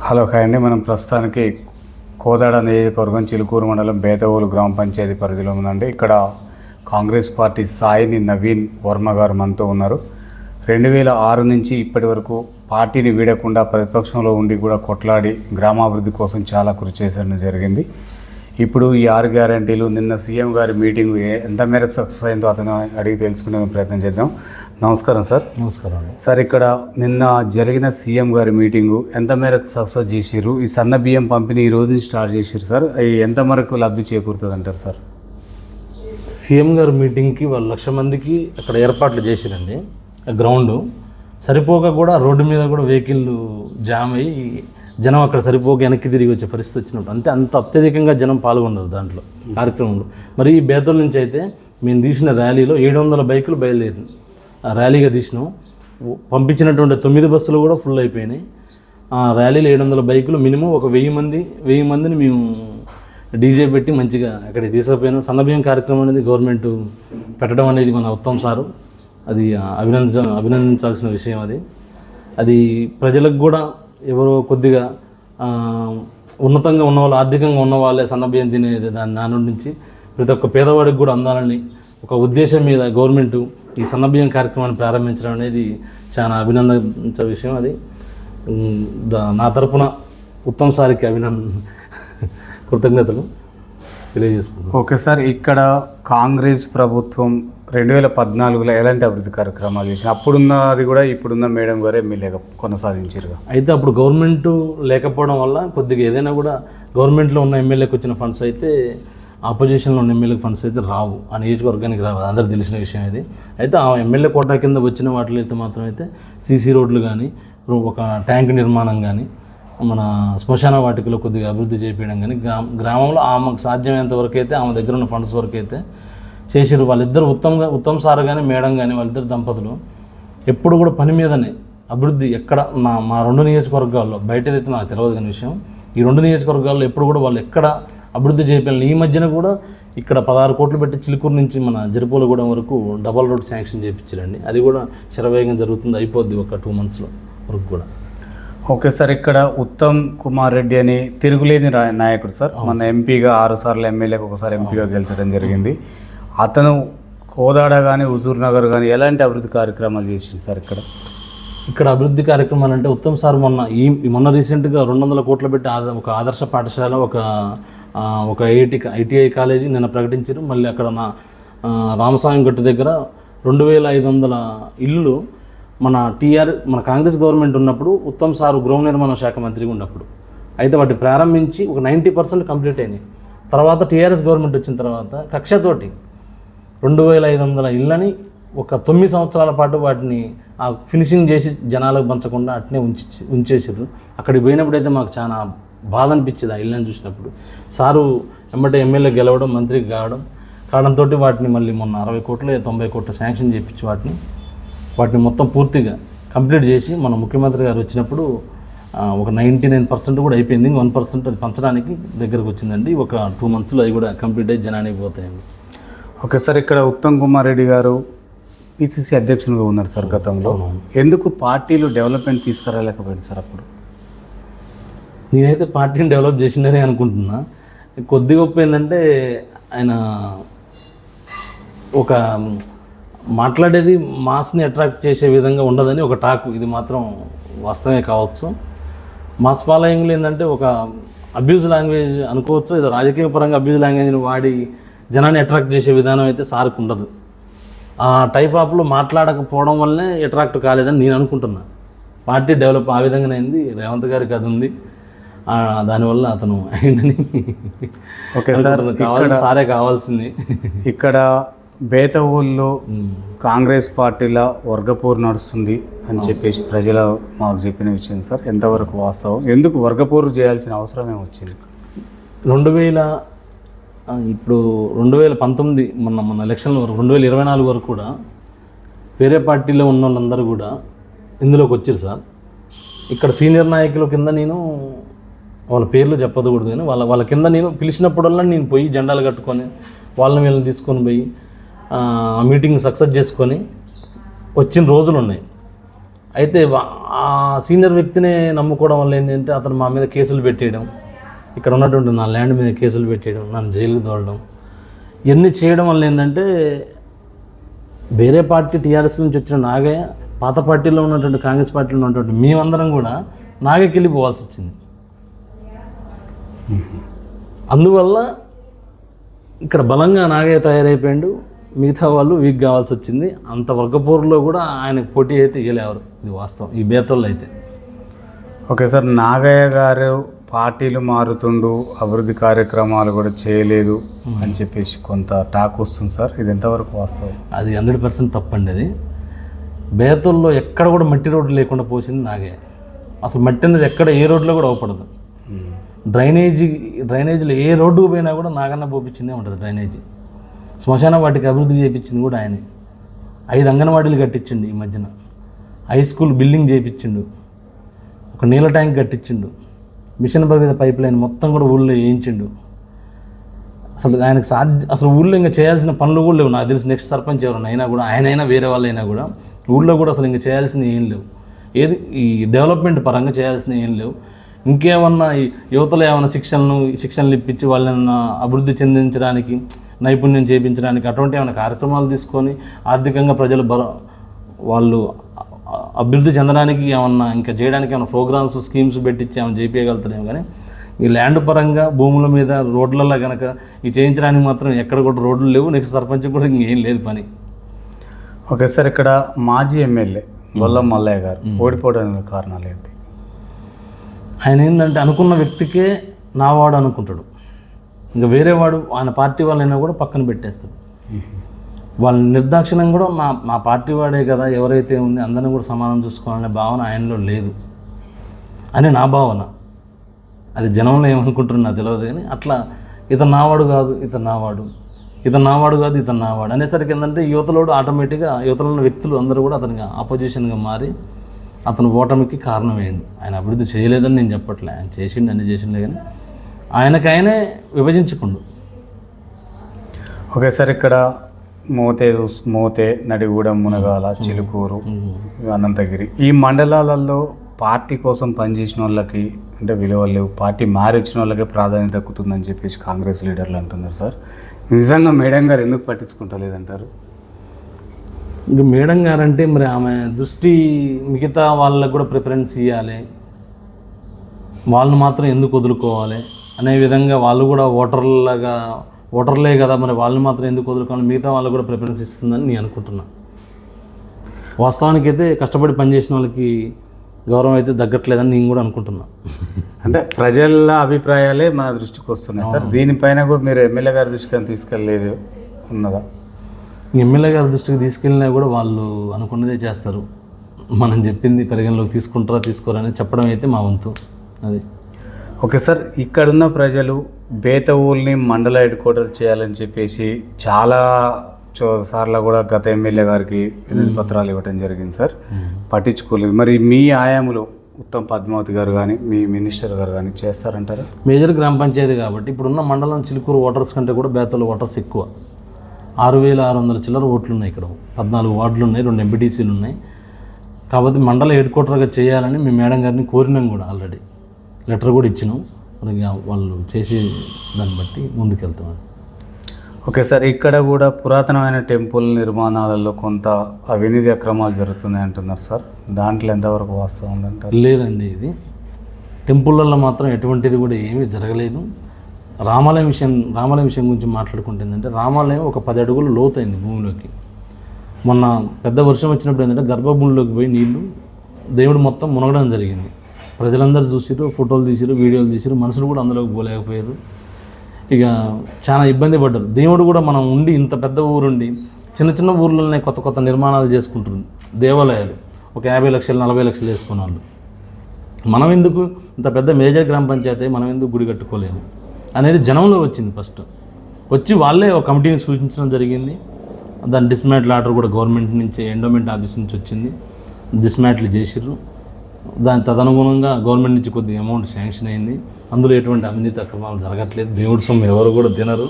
Hello hi అండి. మనం ప్రస్తుతానికి కోదాడ నియోజకవర్గం చిలుకూరు మండలం బేతవోలు గ్రామ పంచాయతీ పరిధిలో ఉందండి. ఇక్కడ కాంగ్రెస్ పార్టీ సాయిని నవీన్ వర్మ గారు మనతో ఉన్నారు. 2006 నుంచి ఇప్పటి వరకు పార్టీని వీడకుండా ప్రతిపక్షంలో ఉండి కూడా కొట్లాడి గ్రామాభివృద్ధి కోసం చాలా కృషి చేసడం జరిగింది. ఇప్పుడు ఈ 6 గ్యారంటీలు నిన్న సీఎం గారి మీటింగ్ ఎంత మేరకు సక్సెస్ అయిందో అతను అడిగి తెలుసుకునే ప్రయత్నం చేద్దాం. నమస్కారం సార్. నమస్కారం అండి. సార్, ఇక్కడ నిన్న జరిగిన సీఎం గారి మీటింగు ఎంత మేరకు సక్సెస్ చేసిర్రు? ఈ సన్న బియ్యం పంపిణీ ఈ రోజు స్టార్ట్ చేసిర్రు సార్. ఎంత మేరకు లబ్ధి చేకూరుతుంది అంటారు సార్? సీఎం గారి మీటింగ్కి వాళ్ళు 1,00,000 మందికి అక్కడ ఏర్పాట్లు చేసిరండి. గ్రౌండ్ సరిపోక కూడా రోడ్డు మీద కూడా వెహికల్ జామ్ అయ్యి జనం అక్కడ సరిపోక వెనక్కి తిరిగి వచ్చే పరిస్థితి వచ్చినప్పుడు అంత అత్యధికంగా జనం పాల్గొన్నారు దాంట్లో కార్యక్రమంలో. మరి ఈ బేతల నుంచి అయితే మేము తీసిన ర్యాలీలో 700 బైకులు బయలుదేరి ర్యాలీగా తీసినాం. పంపించినటువంటి 9 బస్సులు కూడా ఫుల్ అయిపోయినాయి. ర్యాలీలో 700 బైకులు మినిమం ఒక 1000 మందిని మేము డీజే పెట్టి మంచిగా అక్కడికి తీసుకుపోయాను. సన్నబియ్యం కార్యక్రమం అనేది గవర్నమెంట్ పెట్టడం అనేది మన ఉత్తమ్ సారు, అది అభినందించాల్సిన విషయం. అది ప్రజలకు కూడా ఎవరో కొద్దిగా ఉన్నతంగా ఉన్నవాళ్ళు, ఆర్థికంగా ఉన్న వాళ్ళే సన్నబియ్యం తినేది దాని నుంచి ప్రతి ఒక్క పేదవాడికి కూడా అందాలని ఒక ఉద్దేశం మీద గవర్నమెంట్ ఈ సన్నబియ్యం కార్యక్రమాన్ని ప్రారంభించడం అనేది చాలా అభినందించే విషయం. అది నా తరపున ఉత్తమ్ సార్కి కృతజ్ఞతలు తెలియజేసుకుంటాను. ఓకే సార్, ఇక్కడ కాంగ్రెస్ ప్రభుత్వం 2014లో ఎలాంటి అభివృద్ధి కార్యక్రమాలు చేసిన? అప్పుడున్నది కూడా ఇప్పుడున్న మేడం గారు ఎమ్మెల్యేగా కొనసాగించారు. అయితే అప్పుడు గవర్నమెంట్ లేకపోవడం వల్ల కొద్దిగా ఏదైనా కూడా గవర్నమెంట్లో ఉన్న ఎమ్మెల్యేకి వచ్చిన ఫండ్స్ అయితే ఆపోజిషన్లో ఉన్న ఎమ్మెల్యే ఫండ్స్ అయితే రావు, ఆ నియోజకవర్గానికి రావు. అందరికి తెలిసిన విషయం ఇది. అయితే ఆ ఎమ్మెల్యే కోటా కింద వచ్చిన వాటిలో అయితే మాత్రం అయితే సీసీ రోడ్లు కానీ, ఒక ట్యాంక్ నిర్మాణం కానీ, మన శ్మశాన వాటికలో కొద్దిగా అభివృద్ధి చేయించడం కానీ, గ్రామంలో ఆమెకు సాధ్యమైనంత వరకు అయితే ఆమె దగ్గర ఉన్న ఫండ్స్ వరకు అయితే చేసారు. వాళ్ళిద్దరు ఉత్తమ్ సార్ కానీ మేడం కానీ వాళ్ళిద్దరు దంపతులు ఎప్పుడు కూడా పని మీదనే అభివృద్ధి. ఎక్కడ మా 2 నియోజకవర్గాల్లో, బయటదైతే నాకు తెలియదు కానీ విషయం, ఈ 2 నియోజకవర్గాల్లో ఎప్పుడు కూడా వాళ్ళు ఎక్కడ అభివృద్ధి చేయాలి. ఈ మధ్యన కూడా ఇక్కడ 16 కోట్లు పెట్టి చిలుకూరు నుంచి మన జరిపోలగూడెం వరకు డబల్ రోడ్ శాంక్షన్ చేయించారండి. అది కూడా శరవేగం జరుగుతుంది, అయిపోద్ది ఒక 2 monthsలో వరకు కూడా. ఓకే సార్, ఇక్కడ ఉత్తమ్ కుమార్ రెడ్డి అని తిరుగులేని నాయకుడు సార్. మన ఎంపీగా 6 సార్లు, ఎమ్మెల్యేకి ఒకసారి ఎంపీగా గెలిచడం జరిగింది. అతను కోదాడ కానీ, హుజూర్ నగర్ కానీ ఎలాంటి అభివృద్ధి కార్యక్రమాలు చేసింది సార్? ఇక్కడ అభివృద్ధి కార్యక్రమాలు అంటే ఉత్తమ్ సార్ మొన్న రీసెంట్గా 200 కోట్లు పెట్టి ఒక ఆదర్శ పాఠశాల, ఒక ఐటీఐ కాలేజీ నిన్న ప్రకటించారు. మళ్ళీ అక్కడ రామస్వామి గట్టు దగ్గర 2500 ఇల్లులు మన కాంగ్రెస్ గవర్నమెంట్ ఉన్నప్పుడు ఉత్తమ్ సారు గృహ నిర్మాణ శాఖ మంత్రిగా ఉన్నప్పుడు అయితే వాటిని ప్రారంభించి ఒక 90% కంప్లీట్ అయినాయి. తర్వాత టీఆర్ఎస్ గవర్నమెంట్ వచ్చిన తర్వాత కక్షతోటి 2500 ఇళ్ళని ఒక 9 సంవత్సరాల పాటు వాటిని ఫినిషింగ్ చేసి జనాలకు పంచకుండా అట్నే ఉంచేసారు. అక్కడికి పోయినప్పుడు అయితే మాకు చాలా బాధ అనిపించేది ఆ ఇళ్ళని చూసినప్పుడు. సారు ఎమ్మటే ఎమ్మెల్యే గెలవడం, మంత్రికి కావడంతో వాటిని మళ్ళీ మొన్న 60 కోట్లు 90 కోట్లు శాంక్షన్ చేయించి వాటిని మొత్తం పూర్తిగా కంప్లీట్ చేసి మన ముఖ్యమంత్రి గారు వచ్చినప్పుడు ఒక 99% కూడా అయిపోయింది. 1% అది పంచడానికి దగ్గరకు వచ్చిందండి. ఒక 2 monthsలో అవి కూడా కంప్లీట్ అయ్యి జనానికి పోతాయండి. ఓకే సార్, ఇక్కడ ఉత్తమ్ కుమార్ రెడ్డి గారు పిసిసి అధ్యక్షునిగా ఉన్నారు సార్ గతంలో. ఎందుకు పార్టీలు డెవలప్మెంట్ తీసుకురాలేకపోయింది సార్? అప్పుడు నేనైతే పార్టీని డెవలప్ చేసిండని అనుకుంటున్నా. కొద్ది గొప్ప ఏంటంటే ఆయన ఒక మాట్లాడేది మాస్ని అట్రాక్ట్ చేసే విధంగా ఉండదని ఒక టాక్. ఇది మాత్రం వాస్తవమే కావచ్చు. మాస్ ఫాలోయింగ్లో ఏంటంటే ఒక అబ్యూజ్ లాంగ్వేజ్ అనుకోవచ్చు, ఏదో రాజకీయ పరంగా అబ్యూజ్ లాంగ్వేజ్ని వాడి జనాన్ని అట్రాక్ట్ చేసే విధానం అయితే సార్కు ఉండదు. ఆ టైప్ ఆఫ్లో మాట్లాడకపోవడం వల్లనే అట్రాక్ట్ కాలేదని నేను అనుకుంటున్నా. పార్టీ డెవలప్ ఆ విధంగానే అయింది. రేవంత్ గారికి అది ఉంది, దానివల్ల అతను అయిందని. ఓకే సార్, సారే కావాల్సింది. ఇక్కడ బేతవోల్లో కాంగ్రెస్ పార్టీలో వర్గపోరు నడుస్తుంది అని చెప్పేసి ప్రజలు మాకు చెప్పిన విషయం సార్, ఎంతవరకు వాస్తవం? ఎందుకు వర్గపోరు చేయాల్సిన అవసరం ఏమొచ్చింది? 2019 మన ఎలక్షన్ల వరకు 2024 వరకు కూడా వేరే పార్టీలో ఉన్న వాళ్ళందరూ కూడా ఇందులోకి వచ్చారు సార్. ఇక్కడ సీనియర్ నాయకుల కింద నేను వాళ్ళ పేర్లు చెప్పకూడదు కానీ వాళ్ళ కింద నేను పిలిచినప్పుడల్లా నేను పోయి జెండాలు కట్టుకొని వీళ్ళని తీసుకొని పోయి ఆ మీటింగ్ సక్సెస్ చేసుకొని వచ్చిన రోజులు ఉన్నాయి. అయితే ఆ సీనియర్ వ్యక్తినే నమ్ముకోవడం వల్ల ఏంటంటే అతను మా మీద కేసులు పెట్టేయడం, ఇక్కడ ఉన్నటువంటి నా ల్యాండ్ మీద కేసులు పెట్టేయడం, నన్ను జైలుకి తోలడం, ఇవన్నీ చేయడం వల్ల ఏంటంటే వేరే పార్టీ టీఆర్ఎస్ నుంచి వచ్చిన నాగయ్య, పాత పార్టీలో ఉన్నటువంటి కాంగ్రెస్ పార్టీలో ఉన్నటువంటి మేమందరం కూడా నాగయ్యకి వెళ్ళిపోవాల్సి వచ్చింది. అందువల్ల ఇక్కడ బలంగా నాగయ్య తయారైపోయాడు, మిగతా వాళ్ళు వీక్ కావాల్సి వచ్చింది. అంత వర్గపోరులో కూడా ఆయనకు పోటీ అయితే ఇవ్వలేవారు, ఇది వాస్తవం ఈ బేతల్లో అయితే. ఓకే సార్, నాగయ్య గారు పార్టీలు మారుతుండు, అభివృద్ధి కార్యక్రమాలు కూడా చేయలేదు అని చెప్పేసి కొంత టాక్ వస్తుంది సార్, ఇది ఎంతవరకు వాస్తవం? అది 100% తప్పండి. అది బేతల్లో ఎక్కడ కూడా మట్టి రోడ్డు లేకుండా పోసింది నాగయ్య. అసలు మట్టి అనేది ఎక్కడ ఏ రోడ్లో కూడా అవపడదు. డ్రైనేజీలో ఏ రోడ్డుకు పోయినా కూడా నాగన్న పోపించిందే ఉంటుంది. డ్రైనేజీ శ్మశాన వాటికి అభివృద్ధి చేయించింది కూడా ఆయనే. 5 అంగన్వాడీలు కట్టించిండు, ఈ మధ్యన హై స్కూల్ బిల్డింగ్ చేయించిండు, ఒక నీళ్ళ ట్యాంక్ కట్టించిండు, మిషన్ భగీరథ పైప్ లైన్ మొత్తం కూడా ఊళ్ళో వేయించిండు. అసలు ఆయనకు అసలు ఊళ్ళో ఇంకా చేయాల్సిన పనులు కూడా లేవు నాకు తెలిసి. నెక్స్ట్ సర్పంచ్ ఎవరైనా అయినా కూడా, ఆయనైనా వేరే వాళ్ళైనా కూడా ఊళ్ళో కూడా అసలు ఇంకా చేయాల్సినవి ఏం లేవు. ఏది ఈ డెవలప్మెంట్ పరంగా చేయాల్సినవి ఏం లేవు. ఇంకేమన్నా ఈ యువతలో ఏమైనా శిక్షణలు ఇప్పించి వాళ్ళని అభివృద్ధి చెందించడానికి, నైపుణ్యం చేయించడానికి అటువంటి ఏమైనా కార్యక్రమాలు తీసుకొని ఆర్థికంగా ప్రజలు వాళ్ళు అభివృద్ధి చెందడానికి ఏమన్నా ఇంకా చేయడానికి ఏమైనా ప్రోగ్రామ్స్, స్కీమ్స్ పెట్టించి ఏమైనా చేయించగలుగుతారేమో. కానీ ఈ ల్యాండ్ పరంగా భూముల మీద రోడ్లలో కనుక ఈ చేయించడానికి మాత్రం ఎక్కడ కూడా రోడ్లు లేవు. నెక్స్ట్ సర్పంచ్ కూడా ఇంకేం లేదు పని. ఓకే సార్, ఇక్కడ మాజీ ఎమ్మెల్యే గొల్ల మల్లయ్య గారు ఓడిపోవడానికి కారణాలు ఏంటి? ఆయన ఏంటంటే అనుకున్న వ్యక్తికే నావాడు అనుకుంటాడు, ఇంకా వేరే వాడు ఆయన పార్టీ వాళ్ళైనా కూడా పక్కన పెట్టేస్తాడు. వాళ్ళ నిర్దాక్షిణ్యం కూడా మా పార్టీ వాడే కదా, ఎవరైతే ఉంది అందరినీ కూడా సమానం చూసుకోవాలనే భావన ఆయనలో లేదు అని నా భావన. అది జనంలో ఏమనుకుంటున్నా నాకు తెలియదు, కానీ అట్లా ఇతను నావాడు కాదు, ఇతను నావాడు, ఇతను నావాడు కాదు, ఇతను నావాడు అనేసరికి ఏంటంటే యువతలోడు ఆటోమేటిక్గా యువతలో ఉన్న వ్యక్తులు అందరూ కూడా అతనికి ఆపోజిషన్గా మారి అతను ఓటమికి కారణమయ్యండి. ఆయన అభివృద్ధి చేయలేదని నేను చెప్పట్లే, ఆయన చేసిండు, అన్ని చేసిండే, కానీ ఆయనకైనే విభజించుకుండు. ఓకే సార్, ఇక్కడ మోతే, నడిగూడెం, మునగాల, చిలుకూరు, అనంతగిరి ఈ మండలాలలో పార్టీ కోసం పనిచేసిన వాళ్ళకి అంటే విలువలు లేవు, పార్టీ మారిచ్చిన వాళ్ళకే ప్రాధాన్యత దక్కుతుందని చెప్పేసి కాంగ్రెస్ లీడర్లు అంటున్నారు సార్. నిజంగా మేడం గారు ఎందుకు పట్టించుకుంటలేదంటారు? ఇంకా మేడం గారంటే మరి ఆమె దృష్టి మిగతా వాళ్ళకు కూడా ప్రిఫరెన్స్ ఇవ్వాలి, వాళ్ళని మాత్రం ఎందుకు వదులుకోవాలి అనే విధంగా వాళ్ళు కూడా ఓటర్లే కదా, మరి వాళ్ళని మాత్రం ఎందుకు వదులుకోవాలి, మిగతా వాళ్ళకు కూడా ప్రిఫరెన్స్ ఇస్తుందని నేను అనుకుంటున్నాను. వాస్తవానికి అయితే కష్టపడి పనిచేసిన వాళ్ళకి గౌరవం అయితే తగ్గట్లేదని నేను కూడా అనుకుంటున్నాను. అంటే ప్రజల అభిప్రాయాలే మన దృష్టికి వస్తున్నాయి సార్. దీనిపైన కూడా మీరు ఎమ్మెల్యే గారి దృష్టికి తీసుకెళ్ళలేదు ఉన్నదా? ఎమ్మెల్యే గారి దృష్టికి తీసుకెళ్ళినా కూడా వాళ్ళు అనుకున్నదే చేస్తారు. మనం చెప్పింది పరిగణలోకి తీసుకుంటారా తీసుకోరని చెప్పడం అయితే మా వంతు. అది ఓకే సార్, ఇక్కడున్న ప్రజలు బేతవూల్ని మండల హెడ్ క్వార్టర్ చేయాలని చెప్పేసి చాలా సార్లు కూడా గత ఎమ్మెల్యే గారికి వినతి పత్రాలు ఇవ్వడం జరిగింది సార్, పట్టించుకోలేదు. మరి మీ ఆయాములో ఉత్తమ్ పద్మావతి గారు కానీ మీ మినిస్టర్ గారు కానీ చేస్తారంటారా? మేజర్ గ్రామ పంచాయతీ కాబట్టి ఇప్పుడున్న మండలం చిలుకూరు ఓటర్స్ కంటే కూడా బేతలు ఓటర్స్ ఎక్కువ. 6,600 చిల్లర ఓట్లు ఉన్నాయి. ఇక్కడ 14 వార్డులు ఉన్నాయి, 2 ఎంపీటీసీలు ఉన్నాయి. కాబట్టి మండల హెడ్ క్వార్టర్గా చేయాలని మేము మేడం గారిని కోరినాం కూడా, ఆల్రెడీ లెటర్ కూడా ఇచ్చినాం. మరి వాళ్ళు చేసి దాన్ని బట్టి ముందుకెళ్తాం. ఓకే సార్, ఇక్కడ కూడా పురాతనమైన టెంపుల్ నిర్మాణాలలో కొంత అవినీతి అక్రమాలు జరుగుతున్నాయి అంటున్నారు సార్, దాంట్లో ఎంతవరకు వాస్తవం ఉందంటారు? లేదండి, ఇది టెంపుల్లో మాత్రం ఎటువంటిది కూడా ఏమీ జరగలేదు. రామాలయం విషయం గురించి మాట్లాడుకుంటే ఏంటంటే, రామాలయం ఒక 10 అడుగులు లోతైంది భూమిలోకి. మొన్న పెద్ద వర్షం వచ్చినప్పుడు ఏంటంటే గర్భభూమిలోకి పోయి నీళ్లు దేవుడు మొత్తం మునగడం జరిగింది. ప్రజలందరూ చూసిరు, ఫోటోలు తీసిరు, వీడియోలు తీసిరు, మనుషులు కూడా అందులోకి పోలేకపోయారు. ఇక చాలా ఇబ్బంది పడ్డారు. దేవుడు కూడా మనం ఉండి ఇంత పెద్ద ఊరుండి చిన్న ఊర్లలోనే కొత్త నిర్మాణాలు చేసుకుంటున్నారు దేవాలయాలు, ఒక 50 లక్షలు 40 లక్షలు వేసుకున్న వాళ్ళు. మనం ఎందుకు ఇంత పెద్ద మేజర్ గ్రామ పంచాయతీ మనం ఎందుకు గుడి కట్టుకోలేము అనేది జనంలో వచ్చింది. ఫస్ట్ వచ్చి వాళ్ళే ఒక కమిటీని సూచించడం జరిగింది. దాని డిస్మాంటిల్ ఆర్డర్ కూడా గవర్నమెంట్ నుంచి, ఎండోమెంట్ ఆఫీస్ నుంచి వచ్చింది. డిస్మాంటిల్ చేసిర్రు. దాని తదనుగుణంగా గవర్నమెంట్ నుంచి కొద్దిగా అమౌంట్ శాంక్షన్ అయింది. అందులో ఎటువంటి అవినీతి అక్రమాలు జరగట్లేదు. దేవుడి సొమ్ము ఎవరు కూడా తినరు.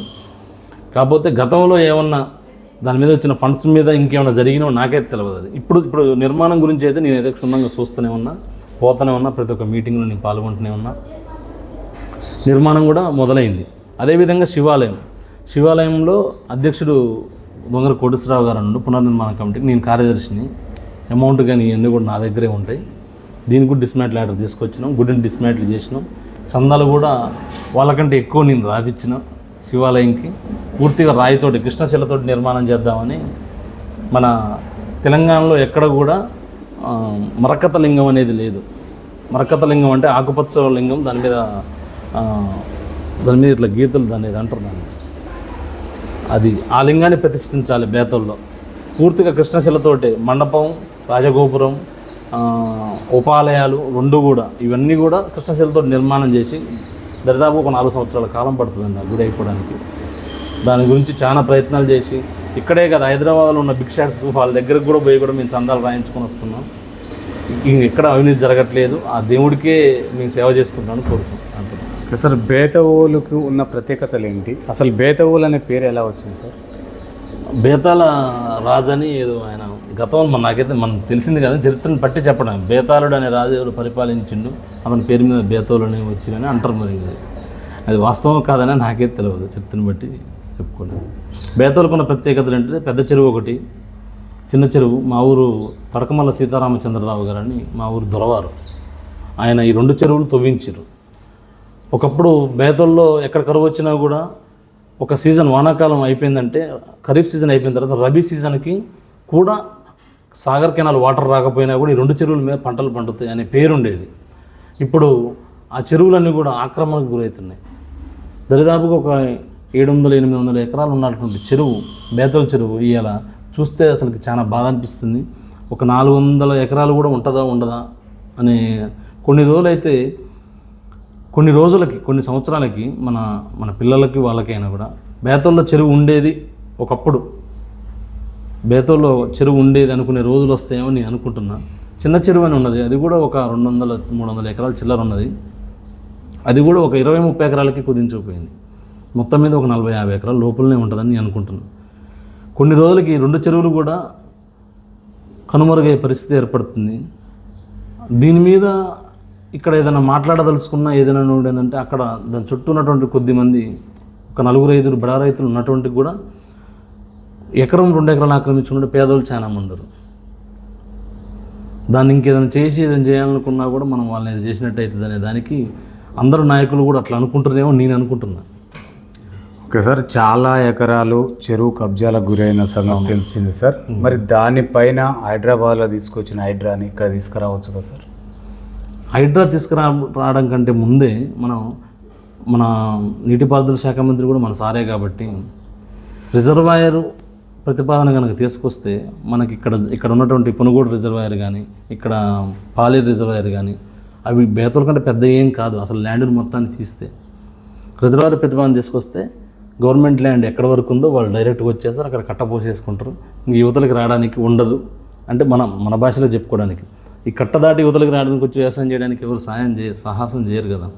కాకపోతే గతంలో ఏమన్నా దాని మీద వచ్చిన ఫండ్స్ మీద ఇంకేమైనా జరిగినా నాకైతే తెలియదు. అది ఇప్పుడు నిర్మాణం గురించి అయితే నేను ఏదో క్షుణ్ణంగా చూస్తూనే ఉన్నా, పోతూనే ఉన్నా, ప్రతి ఒక్క మీటింగ్లో నేను పాల్గొంటూనే ఉన్నా. నిర్మాణం కూడా మొదలైంది. అదేవిధంగా శివాలయంలో అధ్యక్షుడు దొంగర కోటేశ్వరరావు గారు అన్నాడు పునర్నిర్మాణ కమిటీకి, నేను కార్యదర్శిని. అమౌంట్ కానీ ఇవన్నీ కూడా నా దగ్గరే ఉంటాయి. దీనికి కూడా డిస్మాంటిల్ ఆర్డర్ తీసుకొచ్చినాం, గుడిని డిస్మాంటిల్ చేసినాం. చందాలు కూడా వాళ్ళకంటే ఎక్కువ నేను రాపిచ్చిన శివాలయంకి. పూర్తిగా రాయితోటి కృష్ణశిలతోటి నిర్మాణం చేద్దామని. మన తెలంగాణలో ఎక్కడ కూడా మరకత లింగం అనేది లేదు. మరకత లింగం అంటే ఆకుపచ్చ లింగం, దాని మీద ఇట్లా గీతలు దాన్ని అంటారు దాన్ని. అది ఆ లింగాన్ని ప్రతిష్ఠించాలి బేతల్లో. పూర్తిగా కృష్ణశిలతోటి మండపం, రాజగోపురం, ఉపాలయాలు రెండు కూడా, ఇవన్నీ కూడా కృష్ణశిలతో నిర్మాణం చేసి దరిదాపు ఒక 4 సంవత్సరాల కాలం పడుతుందండి ఆ గుడి అయిపోవడానికి. దాని గురించి చాలా ప్రయత్నాలు చేసి, ఇక్కడే కదా హైదరాబాద్లో ఉన్న బిగ్ షాట్స్ వాళ్ళ దగ్గరకు కూడా పోయి కూడా మేము చందాలు రాయించుకొని వస్తున్నాం. ఎక్కడ అవినీతి జరగట్లేదు, ఆ దేవుడికే మేము సేవ చేసుకుంటామని కోరుకుంటున్నాం. సార్, బేతవోలుకు ఉన్న ప్రత్యేకతలు ఏంటి? అసలు బేతవోలు అనే పేరు ఎలా వచ్చింది సార్? బేతాళ రాజని ఏదో ఆయన గతంలో నాకైతే మనకు తెలిసింది కదా, చరిత్రను పట్టి చెప్పడం. బేతాళుడు అనే రాజు ఎవరు పరిపాలించిండు, అతని పేరు మీద బేతోలు అనేవి వచ్చిందని అంటారు. మరి అది వాస్తవం కాదని నాకైతే తెలియదు, చరిత్రను బట్టి చెప్పుకోండి. బేతోలుకున్న ప్రత్యేకతలు ఏంటంటే పెద్ద చెరువు ఒకటి, చిన్న చెరువు. మా ఊరు తడకమల్ల సీతారామచంద్రరావు గారని మా ఊరు దొరవారు, ఆయన ఈ 2 చెరువులు తవ్వించారు. ఒకప్పుడు బేతల్లో ఎక్కడ కరువు వచ్చినా కూడా ఒక సీజన్ వానాకాలం అయిపోయిందంటే, ఖరీఫ్ సీజన్ అయిపోయిన తర్వాత రబీ సీజన్కి కూడా సాగర్ కెనాల్ వాటర్ రాకపోయినా కూడా ఈ 2 చెరువుల మీద పంటలు పండుతాయి అనే పేరుండేది. ఇప్పుడు ఆ చెరువులన్నీ కూడా ఆక్రమణకు గురవుతున్నాయి. దరిదాపుగా ఒక 700-800 ఎకరాలు ఉన్నటువంటి చెరువు, బేతల చెరువు, ఇవాళ చూస్తే అసలుకి చాలా బాధ అనిపిస్తుంది. ఒక 400 ఎకరాలు కూడా ఉంటుందా ఉండదా అని కొన్ని రోజులకి కొన్ని సంవత్సరాలకి మన పిల్లలకి వాళ్ళకైనా కూడా బేతల్లో చెరువు ఉండేది. ఒకప్పుడు బేతల్లో చెరువు ఉండేది అనుకునే రోజులు వస్తాయేమో నేను అనుకుంటున్నా. చిన్న చెరువు అని ఉన్నది, అది కూడా ఒక 200-300 ఎకరాలు చిల్లర ఉన్నది. అది కూడా ఒక 20-30 ఎకరాలకి కుదించుకుపోయింది. మొత్తం మీద ఒక 40-50 ఎకరాల లోపలనే ఉంటుందని నేను అనుకుంటున్నాను. కొన్ని రోజులకి 2 చెరువులు కూడా కనుమరుగయ్యే పరిస్థితి ఏర్పడుతుంది. దీని మీద ఇక్కడ ఏదైనా మాట్లాడదలుచుకున్నా, ఏదైనా ఏంటంటే అక్కడ దాని చుట్టూ ఉన్నటువంటి కొద్దిమంది, ఒక 4-5 బడా రైతులు ఉన్నటువంటి కూడా 1-2 ఎకరాలు ఆక్రమించుకుంటే పేదలు చాలా మంది. దాన్ని ఇంకేదైనా ఏదైనా చేయాలనుకున్నా కూడా మనం వాళ్ళని ఏది చేసినట్టు అవుతుంది అనే దానికి అందరూ నాయకులు కూడా అట్లా అనుకుంటున్నారేమో నేను అనుకుంటున్నా. ఓకే సార్, చాలా ఎకరాలు చెరువు కబ్జాలకు గురైన సంగతి తెలిసింది సార్. మరి దానిపైన హైదరాబాద్లో తీసుకొచ్చిన హైడ్రాని ఇక్కడ తీసుకురావచ్చు కదా సార్? హైడ్రా తీసుకురావడం కంటే ముందే మన నీటిపారుదల శాఖ మంత్రి కూడా మన సారే కాబట్టి రిజర్వాయర్ ప్రతిపాదన కనుక తీసుకొస్తే మనకి ఇక్కడ ఉన్నటువంటి పునుగోడు రిజర్వాయర్ కానీ, ఇక్కడ పాలేరు రిజర్వాయర్ కానీ, అవి బేతల కంటే పెద్ద ఏం కాదు. అసలు ల్యాండ్ని మొత్తాన్ని తీస్తే రిజర్వాయర్ ప్రతిపాదన తీసుకొస్తే గవర్నమెంట్ ల్యాండ్ ఎక్కడ వరకు ఉందో వాళ్ళు డైరెక్ట్గా వచ్చేస్తారు, అక్కడ కట్టపోసేసుకుంటారు. ఇంక యువతలకి రావడానికి ఉండదు. అంటే మన భాషలో చెప్పుకోవడానికి ఈ కట్ట దాటి యువతలకి రావడానికి వచ్చి వ్యవసాయం చేయడానికి ఎవరు సాహసం చేయరు కదా.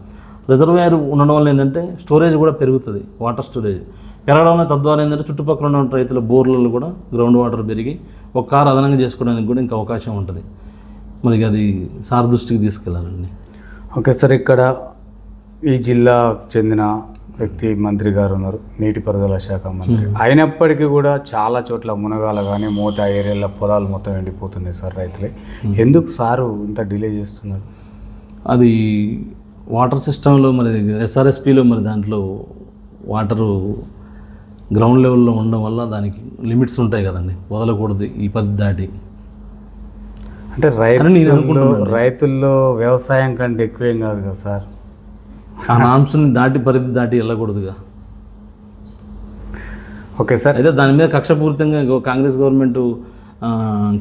రిజర్వాయర్ ఉండడం వల్ల ఏంటంటే స్టోరేజ్ కూడా పెరుగుతుంది, వాటర్ స్టోరేజ్ పెరగడం వల్ల తద్వారా ఏంటంటే చుట్టుపక్కల ఉన్న రైతుల బోర్లలో కూడా గ్రౌండ్ వాటర్ పెరిగి ఒక కారు అదనంగా చేసుకోవడానికి కూడా ఇంకా అవకాశం ఉంటుంది. మరి అది సార్ దృష్టికి తీసుకెళ్ళాలండి. ఓకే సార్, ఇక్కడ ఈ జిల్లాకు చెందిన వ్యక్తి మంత్రి గారు ఉన్నారు, నీటిపారుదల శాఖ మంత్రి. అయినప్పటికీ కూడా చాలా చోట్ల మునగాల కానీ మూత ఏరియాల పొలాలు మొత్తం ఎండిపోతున్నాయి సార్ రైతులే. ఎందుకు సారు ఇంత డిలే చేస్తున్నారు? అది వాటర్ సిస్టంలో మరి ఎస్ఆర్ఎస్పిలో మరి దాంట్లో వాటరు గ్రౌండ్ లెవెల్లో ఉండడం వల్ల దానికి లిమిట్స్ ఉంటాయి కదండి, వదలకూడదు ఈ పరిధి దాటి. అంటే రైతుల్లో వ్యవసాయం కంటే ఎక్కువేం కాదు కదా సార్, ఆ నామ్స్ని పరిధి దాటి వెళ్ళకూడదుగా. ఓకే సార్, అయితే దాని మీద కక్షపూరితంగా కాంగ్రెస్ గవర్నమెంట్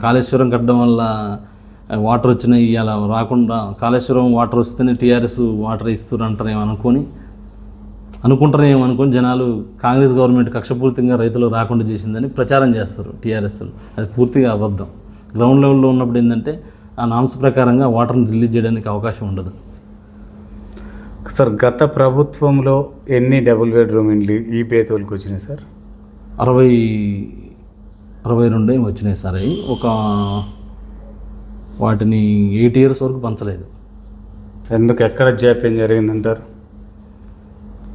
కాళేశ్వరం కట్టడం వల్ల వాటర్ వచ్చినాయి, అలా రాకుండా కాళేశ్వరం వాటర్ వస్తేనే టీఆర్ఎస్ వాటర్ ఇస్తారు అంటారేమో అనుకుంటారేమో జనాలు కాంగ్రెస్ గవర్నమెంట్ కక్షపూరితంగా రైతులు రాకుండా చేసిందని ప్రచారం చేస్తారు టీఆర్ఎస్. అది పూర్తిగా అబద్ధం. గ్రౌండ్ లెవెల్లో ఉన్నప్పుడు ఏంటంటే ఆ నామ్స్ ప్రకారంగా వాటర్ని రిలీజ్ చేయడానికి అవకాశం ఉండదు. సార్, గత ప్రభుత్వంలో ఎన్ని డబుల్ బెడ్రూమ్ ఇండ్లు ఈ బేతోలుకు వచ్చినాయి సార్? 62 ఏమో వచ్చినాయి సార్. అవి వాటిని 8 years వరకు పంచలేదు. ఎందుకు ఎక్కడ జాప్యం జరిగిందంటారు?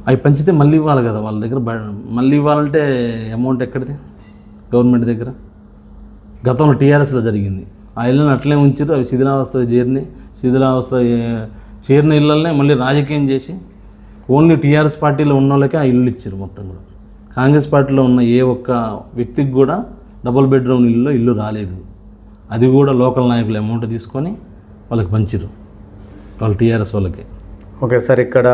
అవి పంచితే మళ్ళీ ఇవ్వాలి కదా వాళ్ళ దగ్గర. మళ్ళీ ఇవ్వాలంటే అమౌంట్ ఎక్కడిది గవర్నమెంట్ దగ్గర? గతంలో టీఆర్ఎస్లో జరిగింది. ఆ ఇళ్ళని అట్లే ఉంచారు, అవి శిథిలావస్థ చేరిన ఇళ్ళనే మళ్ళీ రాజకీయం చేసి ఓన్లీ టీఆర్ఎస్ పార్టీలో ఉన్న వాళ్ళకే ఆ ఇల్లు ఇచ్చారు మొత్తం కూడా. కాంగ్రెస్ పార్టీలో ఉన్న ఏ ఒక్క వ్యక్తికి కూడా డబుల్ బెడ్రూమ్ ఇల్లు రాలేదు. అది కూడా లోకల్ నాయకులు అమౌంట్ తీసుకొని వాళ్ళకి పంచారు, వాళ్ళు టీఆర్ఎస్ వాళ్ళకి. ఓకే సార్, ఇక్కడ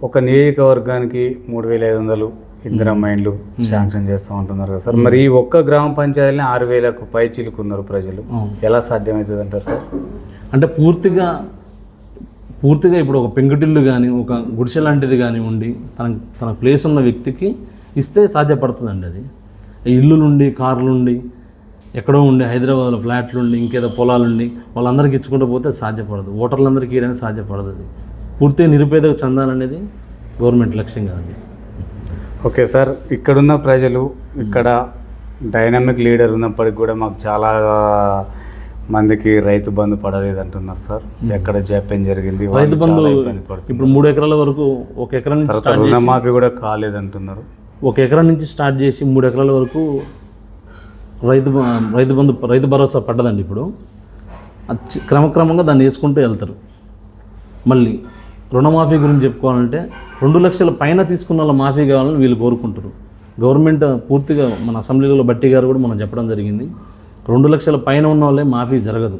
ఒక నియోజకవర్గానికి 3,500 ఇందిరమ్మ ఇండ్లు శాంక్షన్ చేస్తూ ఉంటున్నారు కదా సార్. మరి ఈ ఒక్క గ్రామ పంచాయతీని 6,000కు పై చిలుకున్నారు ప్రజలు. ఎలా సాధ్యమవుతుంది అంటారు సార్? అంటే పూర్తిగా ఇప్పుడు ఒక పెంకుటిల్లు కానీ ఒక గుడిసె లాంటిది కానీ ఉండి తన ప్లేస్ ఉన్న వ్యక్తికి ఇస్తే సాధ్యపడుతుందండి. అది ఇల్లులుండి కార్లుండి ఎక్కడో ఉండి హైదరాబాద్లో ఫ్లాట్లుండి ఇంకేదో పొలాలుండి వాళ్ళందరికీ ఇచ్చుకుంటూ పోతే అది సాధ్యపడదు. ఓటర్లందరికీ ఇవ్వడానికి సాధ్యపడదు. అది పూర్తిగా నిరుపేదకు చెందాలనేది గవర్నమెంట్ లక్ష్యం కాదండి. ఓకే సార్, ఇక్కడున్న ప్రజలు ఇక్కడ డైనమిక్ లీడర్ ఉన్నప్పటికి కూడా మాకు చాలా మందికి రైతు బంధు పడలేదు అంటున్నారు సార్. ఎక్కడ జాప్యం జరిగింది? రైతు బంధు ఇప్పుడు 3 ఎకరాల వరకు, 1 ఎకరా నుంచి రుణమాఫీ కూడా కాలేదంటున్నారు. 1 ఎకరా నుంచి స్టార్ట్ చేసి 3 ఎకరాల వరకు రైతు భరోసా పడ్డదండి. ఇప్పుడు క్రమక్రమంగా దాన్ని వేసుకుంటూ వెళ్తారు. మళ్ళీ రుణమాఫీ గురించి చెప్పుకోవాలంటే 2 లక్షల పైన తీసుకున్న వాళ్ళ మాఫీ కావాలని వీళ్ళు కోరుకుంటారు. గవర్నమెంట్ పూర్తిగా మన అసెంబ్లీలో బట్టి గారు కూడా మనం చెప్పడం జరిగింది, 2 లక్షల పైన ఉన్న వాళ్ళే మాఫీ జరగదు.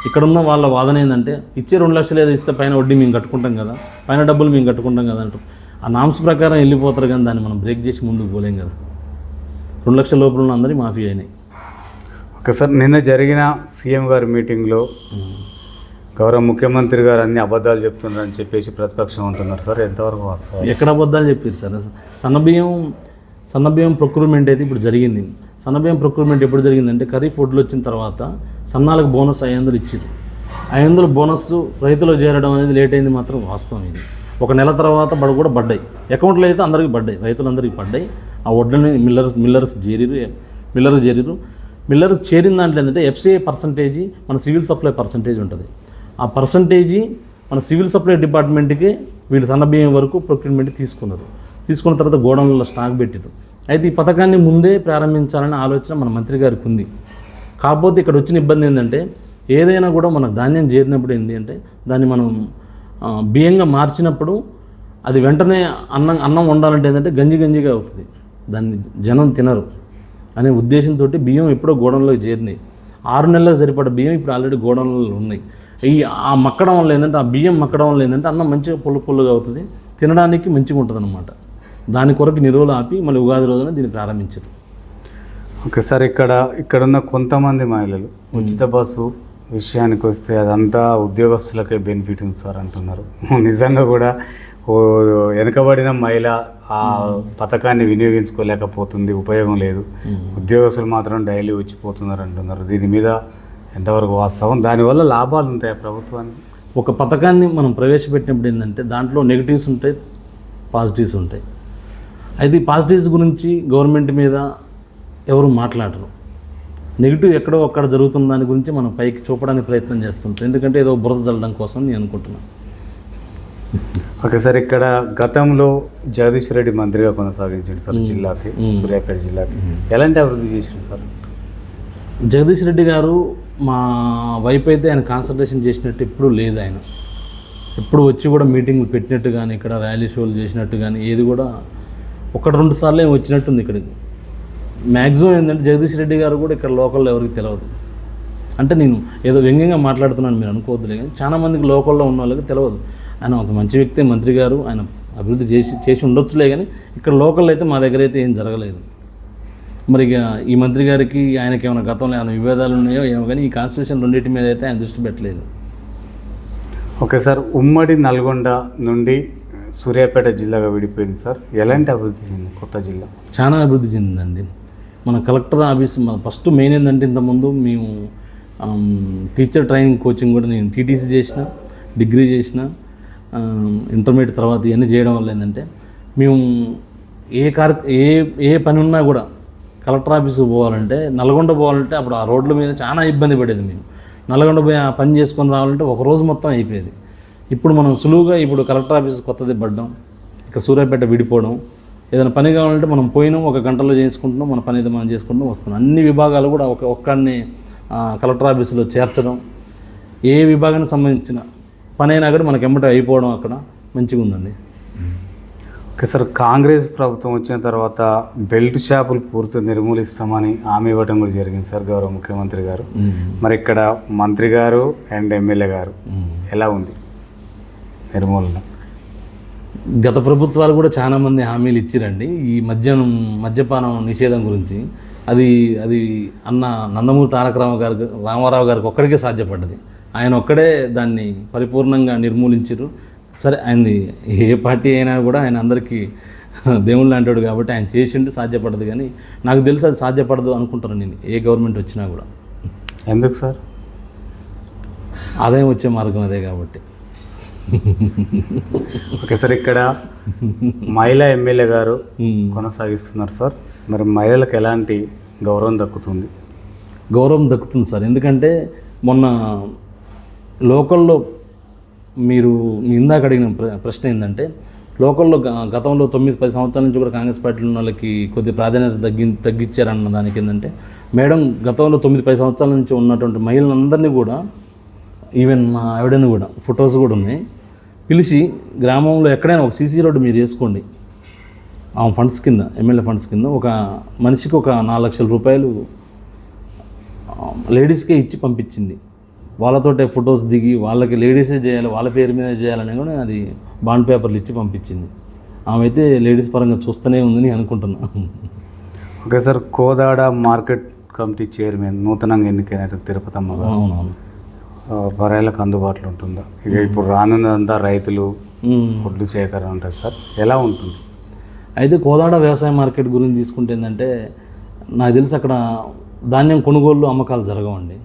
ఇక్కడున్న వాళ్ళ వాదన ఏంటంటే ఇచ్చే 2 లక్షలు ఏదో ఇస్తే పైన వడ్డీ మేము కట్టుకుంటాం కదా, పైన డబ్బులు మేము కట్టుకుంటాం కదా అంటారు. ఆ నామ్స్ ప్రకారం వెళ్ళిపోతారు, కానీ దాన్ని మనం బ్రేక్ చేసి ముందుకు పోలేం కదా. 2 లక్షల లోపల ఉన్న అందరికీ మాఫీ అయినాయి. ఓకే సార్, నిన్న జరిగిన సీఎం గారి మీటింగ్లో గౌరవ ముఖ్యమంత్రి గారు అన్ని అబద్ధాలు చెప్తున్నారని చెప్పేసి ప్రతిపక్షం ఉంటున్నారు సార్. ఎంతవరకు వాస్తవం? ఎక్కడ అబద్ధాలు చెప్పారు సార్? సన్నబియ్యం ప్రొక్యూర్మెంట్ అయితే ఇప్పుడు జరిగింది. సన్నబియ్యం ప్రొక్యూర్మెంట్ ఎప్పుడు జరిగిందంటే ఖరీఫ్ వడ్లు వచ్చిన తర్వాత సన్నాలకు బోనస్ 500 ఇచ్చారు. 500 బోనస్ రైతులు చేరడం అనేది లేట్ అయింది మాత్రం వాస్తవం. ఇది 1 నెల తర్వాత కూడా పడ్డాయి అకౌంట్లో, అయితే అందరికీ పడ్డాయి, రైతులందరికీ పడ్డాయి. ఆ వడ్లని మిల్లర్కి చేరిరు. మిల్లర్కి చేరిన దాంట్లో ఏంటంటే FCI పర్సంటేజీ మన సివిల్ సప్లై పర్సంటేజ్ ఉంటుంది. ఆ పర్సంటేజీ మన సివిల్ సప్లై డిపార్ట్మెంట్కి వీళ్ళు సన్నబియ్యం వరకు ప్రొక్యూర్మెంట్ తీసుకున్న తర్వాత గోడౌన్లలో స్టాక్ పెట్టారు. అయితే ఈ పథకాన్ని ముందే ప్రారంభించాలనే ఆలోచన మన మంత్రి గారికి ఉంది. కాకపోతే ఇక్కడ వచ్చిన ఇబ్బంది ఏంటంటే ఏదైనా కూడా మనకు ధాన్యం చేరినప్పుడు ఏంటి అంటే దాన్ని మనం బియ్యంగా మార్చినప్పుడు అది వెంటనే అన్నం వండాలంటే ఏంటంటే గంజిగా అవుతుంది, దాన్ని జనం తినరు అనే ఉద్దేశంతో బియ్యం ఎప్పుడో గోడౌన్లోకి చేరినాయి. 6 నెలలకు సరిపడ బియ్యం ఇప్పుడు ఆల్రెడీ గోడౌన్లలో ఉన్నాయి. ఆ మక్కడం వల్ల ఏంటంటే ఆ బియ్యం మక్కడం వల్ల ఏంటంటే అన్నం మంచిగా పుల్లగా అవుతుంది, తినడానికి మంచిగా ఉంటుంది అన్నమాట. దాని కొరకు నిరోలు ఆపి మళ్ళీ ఉగాది రోజున దీన్ని ప్రారంభించారు. ఓకే సార్, ఇక్కడున్న కొంతమంది మహిళలు ఉచిత బస్సు విషయానికి వస్తే అదంతా ఉద్యోగస్తులకే బెనిఫిట్ ఉంది సార్ అంటున్నారు. నిజంగా కూడా వెనుకబడిన మహిళ ఆ పథకాన్ని వినియోగించుకోలేకపోతుంది, ఉపయోగం లేదు. ఉద్యోగస్తులు మాత్రం డైలీ వచ్చిపోతున్నారు అంటున్నారు. దీని మీద ఎంతవరకు వాస్తవం? దానివల్ల లాభాలు ఉంటాయి ప్రభుత్వానికి? ఒక పథకాన్ని మనం ప్రవేశపెట్టినప్పుడు ఏంటంటే దాంట్లో నెగిటివ్స్ ఉంటాయి, పాజిటివ్స్ ఉంటాయి. అయితే ఈ పాజిటివ్స్ గురించి గవర్నమెంట్ మీద ఎవరు మాట్లాడరు. నెగిటివ్ ఎక్కడో అక్కడ జరుగుతున్న దాని గురించి మనం పైకి చూపడానికి ప్రయత్నం చేస్తుంటాం, ఎందుకంటే ఏదో బురద చల్లడం కోసం నేను అనుకుంటున్నాను. ఓకే సార్, ఇక్కడ గతంలో జగదీష్ రెడ్డి మంత్రిగా కొనసాగించాడు సార్ జిల్లాకి, సూర్యాపేట జిల్లాకి. ఎలాంటి అభివృద్ధి చేశారు సార్? జగదీష్ రెడ్డి గారు మా వైపు అయితే ఆయన కాన్సన్ట్రేషన్ చేసినట్టు ఎప్పుడూ లేదు. ఆయన ఎప్పుడు వచ్చి కూడా మీటింగ్లు పెట్టినట్టు కానీ ఇక్కడ ర్యాలీ షోలు చేసినట్టు కానీ ఏది కూడా 1-2 సార్లు ఏమి వచ్చినట్టుంది ఇక్కడికి. మ్యాక్సిమం ఏంటంటే జగదీష్ రెడ్డి గారు కూడా ఇక్కడ లోకల్లో ఎవరికి తెలియదు. అంటే నేను ఏదో వ్యంగ్యంగా మాట్లాడుతున్నాను మీరు అనుకోవద్దులే, కానీ చాలా మందికి లోకల్లో ఉన్న వాళ్ళకి తెలియదు. ఆయన ఒక మంచి వ్యక్తి, మంత్రి గారు, ఆయన అభివృద్ధి చేసి ఉండొచ్చులే, కానీ ఇక్కడ లోకల్లో అయితే మా దగ్గర అయితే ఏం జరగలేదు. మరి ఇక ఈ మంత్రి గారికి ఆయనకి ఏమైనా గతంలో ఏమైనా విభేదాలు ఉన్నాయో ఏమో, కానీ ఈ కాన్స్టిట్యూషన్ రెండింటి మీద అయితే ఆయన దృష్టి పెట్టలేదు. ఓకే సార్, ఉమ్మడి నల్గొండ నుండి సూర్యాపేట జిల్లాగా విడిపోయింది సార్. ఎలాంటి అభివృద్ధి చెందింది కొత్త జిల్లా? చాలా అభివృద్ధి చెందిందండి. మన కలెక్టర్ ఆఫీస్ మన ఫస్ట్ మెయిన్ ఏంటంటే ఇంతకుముందు మేము టీచర్ ట్రైనింగ్ కోచింగ్ కూడా నేను TTC చేసిన, డిగ్రీ చేసిన, ఇంటర్మీడియట్ తర్వాత ఇవన్నీ చేయడం వల్ల ఏంటంటే మేము ఏ పని ఉన్నా కూడా కలెక్టర్ ఆఫీస్కి పోవాలంటే నల్గొండ పోవాలంటే అప్పుడు ఆ రోడ్ల మీద చాలా ఇబ్బంది పడేది మేము. నల్గొండ పోయి ఆ పని చేసుకొని రావాలంటే ఒక రోజు మొత్తం అయిపోయేది. ఇప్పుడు మనం సులువుగా ఇప్పుడు కలెక్టర్ ఆఫీస్ కొత్తది పడ్డాం, ఇక్కడ సూర్యాపేట విడిపోవడం, ఏదైనా పని కావాలంటే మనం పోయినాం, ఒక గంటలో చేసుకుంటున్నాం, మన పని అయితే మనం చేసుకుంటున్నాం, వస్తున్నాం. అన్ని విభాగాలు కూడా ఒక్కడిని కలెక్టర్ ఆఫీసులో చేర్చడం, ఏ విభాగానికి సంబంధించిన పని అయినా కూడా మనకి ఎమ్మట అయిపోవడం అక్కడ మంచిగా ఉందండి. ఓకే సార్, కాంగ్రెస్ ప్రభుత్వం వచ్చిన తర్వాత బెల్ట్ షాపులు పూర్తిగా నిర్మూలిస్తామని హామీ ఇవ్వడం కూడా జరిగింది సార్ గౌరవ ముఖ్యమంత్రి గారు. మరి ఇక్కడ మంత్రి గారు అండ్ ఎమ్మెల్యే గారు ఎలా ఉంది నిర్మూలన? గత ప్రభుత్వాలు కూడా చాలామంది హామీలు ఇచ్చిరండి ఈ మద్యపానం నిషేధం గురించి. అది అన్న నందమూరి తారక రామారావు గారికి ఒక్కడికే సాధ్యపడ్డది. ఆయన ఒక్కడే దాన్ని పరిపూర్ణంగా నిర్మూలించారు. సరే, ఆయనది ఏ పార్టీ అయినా కూడా ఆయన అందరికీ దేవుళ్ళు అంటాడు కాబట్టి ఆయన చేసిండు, సాధ్యపడదు. కానీ నాకు తెలిసి అది సాధ్యపడదు అనుకుంటాను నేను, ఏ గవర్నమెంట్ వచ్చినా కూడా. ఎందుకు సార్? ఆదాయం వచ్చే మార్గం అదే కాబట్టి. ఓకే సార్, ఇక్కడ మహిళా ఎమ్మెల్యే గారు కొనసాగిస్తున్నారు సార్. మరి మహిళలకు ఎలాంటి గౌరవం దక్కుతుంది? గౌరవం దక్కుతుంది సార్. ఎందుకంటే మొన్న లోకల్లో మీరు ఇందాక అడిగిన ప్రశ్న ఏంటంటే, లోకల్లో గతంలో 9-10 సంవత్సరాల నుంచి కూడా కాంగ్రెస్ పార్టీలో ఉన్న వాళ్ళకి కొద్ది ప్రాధాన్యత తగ్గించారన్న దానికి ఏంటంటే, మేడం గతంలో 9-10 సంవత్సరాల నుంచి ఉన్నటువంటి మహిళలందరినీ కూడా, ఈవెన్ మా ఆవిడని కూడా ఫొటోస్ కూడా ఉన్నాయి, పిలిచి గ్రామంలో ఎక్కడైనా ఒక సీసీ రోడ్డు మీరు వేసుకోండి, ఆ ఫండ్స్ కింద, ఎమ్మెల్యే ఫండ్స్ కింద ఒక మనిషికి ఒక 4 లక్షల రూపాయలు లేడీస్కే ఇచ్చి పంపించింది. వాళ్ళతోటే ఫొటోస్ దిగి వాళ్ళకి లేడీసే చేయాలి, వాళ్ళ పేరు మీద చేయాలని కూడా అది బాండ్ పేపర్లు ఇచ్చి పంపించింది. ఆమె అయితే లేడీస్ పరంగా చూస్తూనే ఉందని అనుకుంటున్నా. Okay sir, Kodad market committee chairman నూతనంగా ఎన్నికైన తిరుపతమ్మ గారు. అవునవును. బరాయిలకు అందుబాటులో ఉంటుందా? ఇక ఇప్పుడు రానున్నదంతా రైతులు ఫుడ్ సేకరణ ఉంటుంది సార్, ఎలా ఉంటుంది? అయితే కోదాడ వ్యవసాయ మార్కెట్ గురించి తీసుకుంటే ఏంటంటే, నాకు తెలిసి అక్కడ ధాన్యం కొనుగోళ్ళు అమ్మకాలు జరగవండి.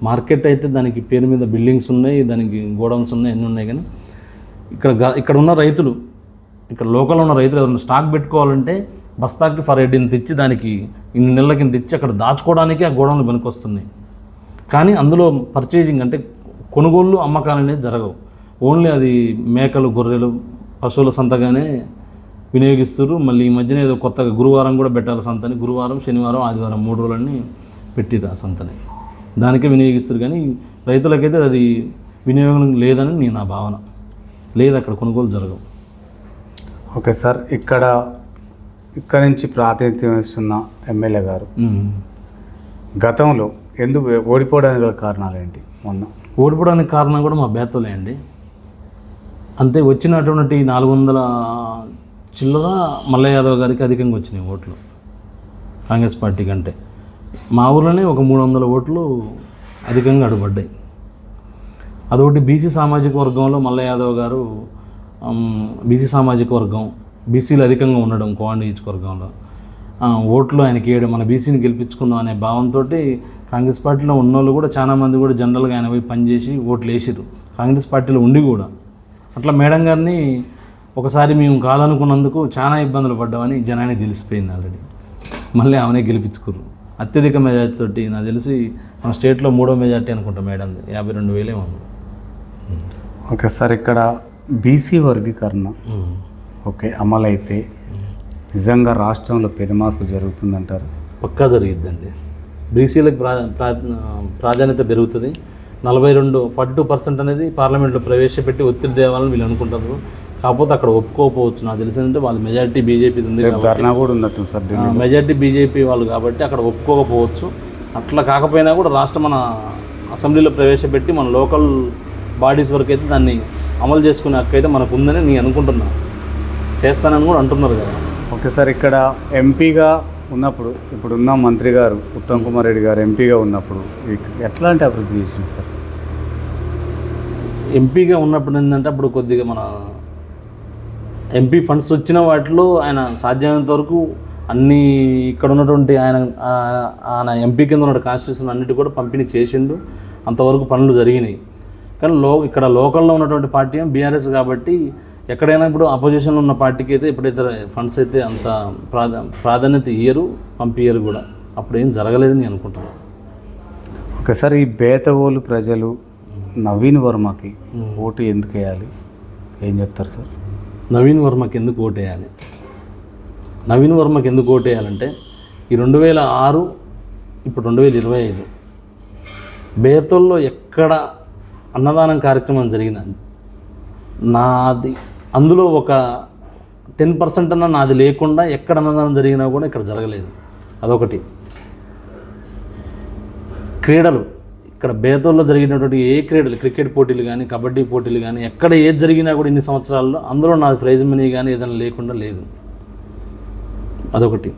మార్కెట్ అయితే దానికి పేరు మీద బిల్డింగ్స్ ఉన్నాయి, దానికి గోడౌన్స్ ఉన్నాయి, ఎన్ని ఉన్నాయి. కానీ ఇక్కడ ఉన్న రైతులు, ఇక్కడ లోకల్లో ఉన్న రైతులు ఎవరైనా స్టాక్ పెట్టుకోవాలంటే బస్తాకి ఫర్ హెడ్ ఇంత ఇచ్చి, దానికి ఇన్ని నెలల కింద ఇచ్చి అక్కడ దాచుకోవడానికి ఆ గోడౌన్లు పనికొస్తున్నాయి. కానీ అందులో పర్చేజింగ్ అంటే కొనుగోళ్ళు అమ్మకాలు అనేది జరగవు. ఓన్లీ అది మేకలు, గొర్రెలు, పశువుల సంతగానే వినియోగిస్తారు. మళ్ళీ ఈ మధ్యన ఏదో కొత్తగా గురువారం కూడా పెట్టాలి సంతని, గురువారం, శనివారం, ఆదివారం 3 రోజులన్నీ పెట్టిరు ఆ సంతని, దానికే వినియోగిస్తారు. కానీ రైతులకైతే అది వినియోగం లేదని నా భావన. లేదు, అక్కడ కొనుగోలు జరగవు. ఓకే సార్, ఇక్కడ నుంచి ప్రాతినిధ్యం వస్తున్న ఎమ్మెల్యే గారు గతంలో ఎందుకు ఓడిపోవడానికి గల కారణాలు ఏంటి? మొన్న ఓడిపోవడానికి కారణం కూడా మా బేతలే అండి. అంతే, వచ్చినటువంటి 400 చిల్లర మల్లయ్య యాదవ్ గారికి అధికంగా వచ్చినాయి ఓట్లు కాంగ్రెస్ పార్టీ కంటే. మా ఊర్లోనే ఒక 300 ఓట్లు అధికంగా అడుగుపడ్డాయి. అదొకటి బీసీ సామాజిక వర్గంలో మల్లయ్య యాదవ్ గారు, బీసీ సామాజిక వర్గం, బీసీలు అధికంగా ఉండడం కోండ నియోజకవర్గంలో ఓట్లు ఆయనకి వేయడం, మన బీసీని గెలిపించుకుందాం అనే భావంతో కాంగ్రెస్ పార్టీలో ఉన్నోళ్ళు కూడా చాలామంది కూడా జనరల్గా ఆయన పోయి పనిచేసి ఓట్లు వేసారు కాంగ్రెస్ పార్టీలో ఉండి కూడా. అట్లా మేడం గారిని ఒకసారి మేము కాదనుకున్నందుకు చాలా ఇబ్బందులు పడ్డామని జనానికి తెలిసిపోయింది ఆల్రెడీ. మళ్ళీ ఆమెనే గెలిపించుకుర్రు అత్యధిక మెజార్టీ తోటి. నాకు తెలిసి మన స్టేట్లో 3వ మెజార్టీ అనుకుంటా మేడం, 52,000 ఉంది. ఓకే సార్, ఇక్కడ బీసీ వర్గీకరణ ఓకే అమలైతే నిజంగా రాష్ట్రంలో పెను మార్పు జరుగుతుందంటారు? పక్కా జరిగిద్దండి. బీసీలకు ప్రాధాన్యత పెరుగుతుంది. 42% అనేది పార్లమెంట్లో ప్రవేశపెట్టి ఒత్తిడి తేవాలని వీళ్ళు అనుకుంటారు. కాకపోతే అక్కడ ఒప్పుకోకపోవచ్చు. నాకు తెలిసిందంటే వాళ్ళ మెజారిటీ బీజేపీ ఉంది కాబట్టి, మెజారిటీ బీజేపీ వాళ్ళు కాబట్టి అక్కడ ఒప్పుకోకపోవచ్చు. అట్లా కాకపోయినా కూడా రాష్ట్రం మన అసెంబ్లీలో ప్రవేశపెట్టి మన లోకల్ బాడీస్ వరకు అయితే దాన్ని అమలు చేసుకునే హక్కైతే మనకు ఉందని నేను అనుకుంటున్నాను. చేస్తానని కూడా అంటున్నారు కదా. ఓకే సార్, ఇక్కడ ఎంపీగా ఉన్నప్పుడు, ఇప్పుడున్న మంత్రి గారు ఉత్తమ్ కుమార్ రెడ్డి గారు ఎంపీగా ఉన్నప్పుడు ఎట్లాంటి అభివృద్ధి చేసింది సార్? ఎంపీగా ఉన్నప్పుడు ఏంటంటే, అప్పుడు కొద్దిగా మన ఎంపీ ఫండ్స్ వచ్చిన వాటిలో ఆయన సాధ్యమైనంత వరకు అన్నీ ఇక్కడ ఉన్నటువంటి ఆయన ఎంపీ కింద ఉన్న కాన్స్టిట్యూషన్ అన్నిటి కూడా పంపిణీ చేసిండు. అంతవరకు పనులు జరిగినాయి. కానీ ఇక్కడ లోకల్లో ఉన్నటువంటి పార్టీ బీఆర్ఎస్ కాబట్టి ఎక్కడైనా ఇప్పుడు అపోజిషన్లో ఉన్న పార్టీకి అయితే ఎప్పుడైతే ఫండ్స్ అయితే అంత ప్రాధాన్యత ఇయ్యరు, పంపియ్యరు కూడా. అప్పుడు ఏం జరగలేదని నేను అనుకుంటున్నాను. ఒకసారి ఈ బేతవోలు ప్రజలు నవీన్ వర్మకి ఓటు ఎందుకు వేయాలి, ఏం చెప్తారు సార్? నవీన్ వర్మకి ఎందుకు ఓటేయాలి? నవీన్ వర్మకి ఎందుకు ఓటేయాలంటే ఈ 2006 ఇప్పుడు 2025 బేతోల్లో ఎక్కడ అన్నదానం కార్యక్రమం జరిగిందని నాది అందులో ఒక 10% అన్న నాది లేకుండా ఎక్కడ అన్నదానం జరిగినా కూడా ఇక్కడ జరగలేదు. అదొకటి. క్రీడలు ఇక్కడ బేతోల్లో జరిగినటువంటి ఏ క్రీడలు, క్రికెట్ పోటీలు కానీ, కబడ్డీ పోటీలు కానీ, ఎక్కడ ఏది జరిగినా కూడా ఇన్ని సంవత్సరాల్లో అందులో నాది ప్రైజ్ మనీ కానీ ఏదైనా లేకుండా లేదు. అదొకటి.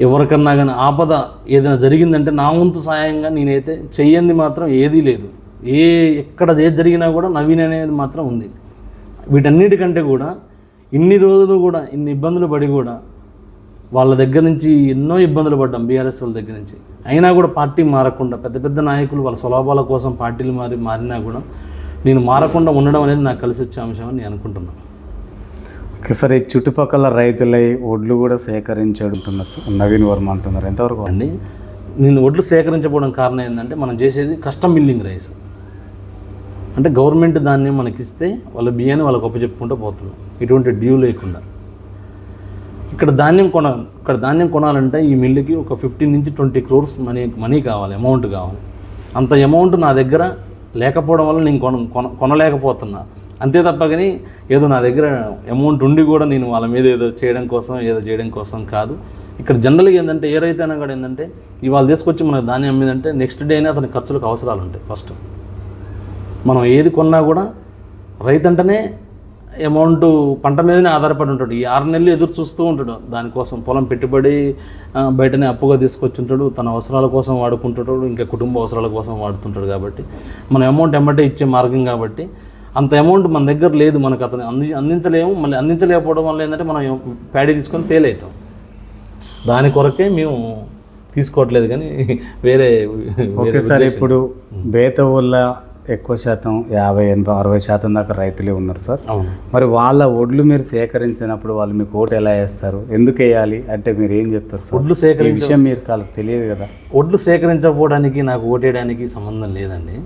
ఎవరికన్నా కానీ ఆపద ఏదైనా జరిగిందంటే నా వంతు సాయంగా నేనైతే చెయ్యంది మాత్రం ఏదీ లేదు. ఎక్కడ ఏది జరిగినా కూడా నవీన్ అనేది మాత్రం ఉంది. వీటన్నిటికంటే కూడా ఇన్ని రోజులు కూడా ఇన్ని ఇబ్బందులు పడి కూడా వాళ్ళ దగ్గర నుంచి ఎన్నో ఇబ్బందులు పడ్డాం, బీఆర్ఎస్ వాళ్ళ దగ్గర నుంచి. అయినా కూడా పార్టీ మారకుండా పెద్ద పెద్ద నాయకులు వాళ్ళ స్వలాభాల కోసం పార్టీలు మారినా కూడా నేను మారకుండా ఉండడం అనేది నాకు కలిసి వచ్చే అంశం అని నేను అనుకుంటున్నాను. సరే, చుట్టుపక్కల రైతులై ఒడ్లు కూడా సేకరించుంటున్నారు నవీన్ వర్మ అంటున్నారు, ఎంతవరకు అండి? నేను ఒడ్లు సేకరించకపోవడం కారణం ఏంటంటే మనం చేసేది కస్టమ్ మిల్లింగ్ రైస్. అంటే గవర్నమెంట్ ధాన్యం మనకిస్తే వాళ్ళ బియ్యాన్ని వాళ్ళకి ఒప్పచెప్పుకుంటూ పోతున్నాం, ఎటువంటి డ్యూ లేకుండా. ఇక్కడ ధాన్యం కొనాలంటే ఈ మిల్లుకి ఒక 15 నుంచి 20 crores మనీ కావాలి, అమౌంట్ కావాలి. అంత అమౌంట్ నా దగ్గర లేకపోవడం వల్ల నేను కొనలేకపోతున్నా. అంతే తప్ప కానీ ఏదో నా దగ్గర అమౌంట్ ఉండి కూడా నేను వాళ్ళ మీద ఏదో చేయడం కోసం కాదు. ఇక్కడ జనరల్గా ఏంటంటే ఏ రైతు అయినా కూడా ఏంటంటే ఇవాళ తీసుకొచ్చి మనకు ధాన్యం అమ్మిందంటే నెక్స్ట్ డేనే అతని ఖర్చులకు అవసరాలు ఉంటాయి. ఫస్ట్ మనం ఏది కొన్నా కూడా రైతు అంటేనే అమౌంట్ పంట మీదనే ఆధారపడి ఉంటాడు. ఈ 6 నెలలు ఎదురు చూస్తూ ఉంటాడు దానికోసం. పొలం పెట్టుబడి బయటనే అప్పుగా తీసుకొచ్చి ఉంటాడు, తన అవసరాల కోసం వాడుకుంటుంటాడు, ఇంకా కుటుంబ అవసరాల కోసం వాడుతుంటాడు. కాబట్టి మన అమౌంట్ ఎమ్మటే ఇచ్చే మార్గం కాబట్టి అంత అమౌంట్ మన దగ్గర లేదు, మనకు అతను అందించలేము. మళ్ళీ అందించలేకపోవడం వల్ల ఏంటంటే మనం ప్యాడీ తీసుకొని ఫెయిల్ అవుతాం. దాని కొరకే మేము తీసుకోవట్లేదు కానీ వేరే. ఓకే సార్, ఇప్పుడు బేతవోళ్ళ ఎక్కువ శాతం 50-60% దాకా రైతులే ఉన్నారు సార్. అవును. మరి వాళ్ళ ఒడ్లు మీరు సేకరించినప్పుడు వాళ్ళు మీకు ఓటు ఎలా వేస్తారు, ఎందుకు వేయాలి అంటే మీరు ఏం చెప్తారు సార్? ఒడ్లు విషయం మీరు వాళ్ళకి తెలియదు కదా. ఒడ్లు సేకరించకపోవడానికి నాకు ఓటేయడానికి సంబంధం లేదండి.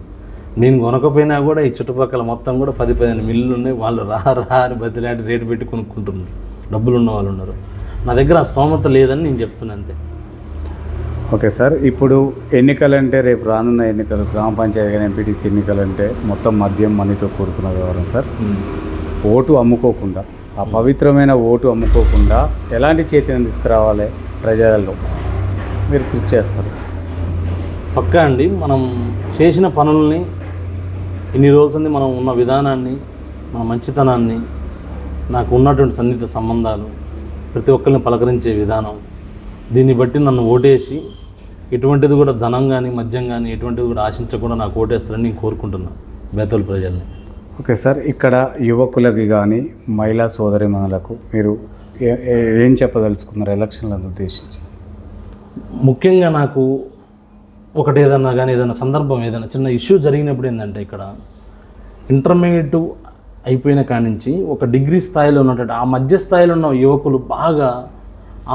నేను కొనకపోయినా కూడా ఈ చుట్టుపక్కల మొత్తం కూడా 10-15 మిల్లులు ఉన్నాయి. వాళ్ళు రా అని బతిలాంటి రేటు పెట్టి కొనుక్కుంటున్నారు, డబ్బులు ఉన్న వాళ్ళు ఉన్నారు. నా దగ్గర ఆ స్తోమత లేదని నేను చెప్తున్నాను అంతే. ఓకే సార్, ఇప్పుడు ఎన్నికలంటే రేపు రానున్న ఎన్నికలు, గ్రామ పంచాయతీ కానీ ఎంపీటీసీ ఎన్నికలంటే మొత్తం మద్యం మనీతో కూడుకున్న వ్యవహారం సార్. ఓటు అమ్ముకోకుండా, ఆ పవిత్రమైన ఓటు అమ్ముకోకుండా ఎలాంటి చైతన్యం తీసుకురావాలి ప్రజలలో మీరు కృషి చేస్తారు? పక్కా అండి. మనం చేసిన పనుల్ని, ఇన్ని రోజుల మనం ఉన్న విధానాన్ని, మన మంచితనాన్ని, నాకు ఉన్నటువంటి సన్నిహిత సంబంధాలు, ప్రతి ఒక్కరిని పలకరించే విధానం, దీన్ని బట్టి నన్ను ఓటేసి ఎటువంటిది కూడా ధనం కానీ మద్యం కానీ ఎటువంటిది కూడా ఆశించకుండా నాకు ఓటేస్తారని నేను కోరుకుంటున్నాను బేతోలు ప్రజల్ని. ఓకే సార్, ఇక్కడ యువకులకి కానీ మహిళా సోదరిమణులకు మీరు ఏం చెప్పదలుచుకున్నారు ఎలక్షన్లను ఉద్దేశించి? ముఖ్యంగా నాకు ఒకటి ఏదైనా సందర్భం, ఏదైనా చిన్న ఇష్యూ జరిగినప్పుడు ఏంటంటే ఇక్కడ ఇంటర్మీడియట్ అయిపోయిన కాడి నుంచి ఒక డిగ్రీ స్థాయిలో ఉన్నటువంటి ఆ మధ్య స్థాయిలో ఉన్న యువకులు బాగా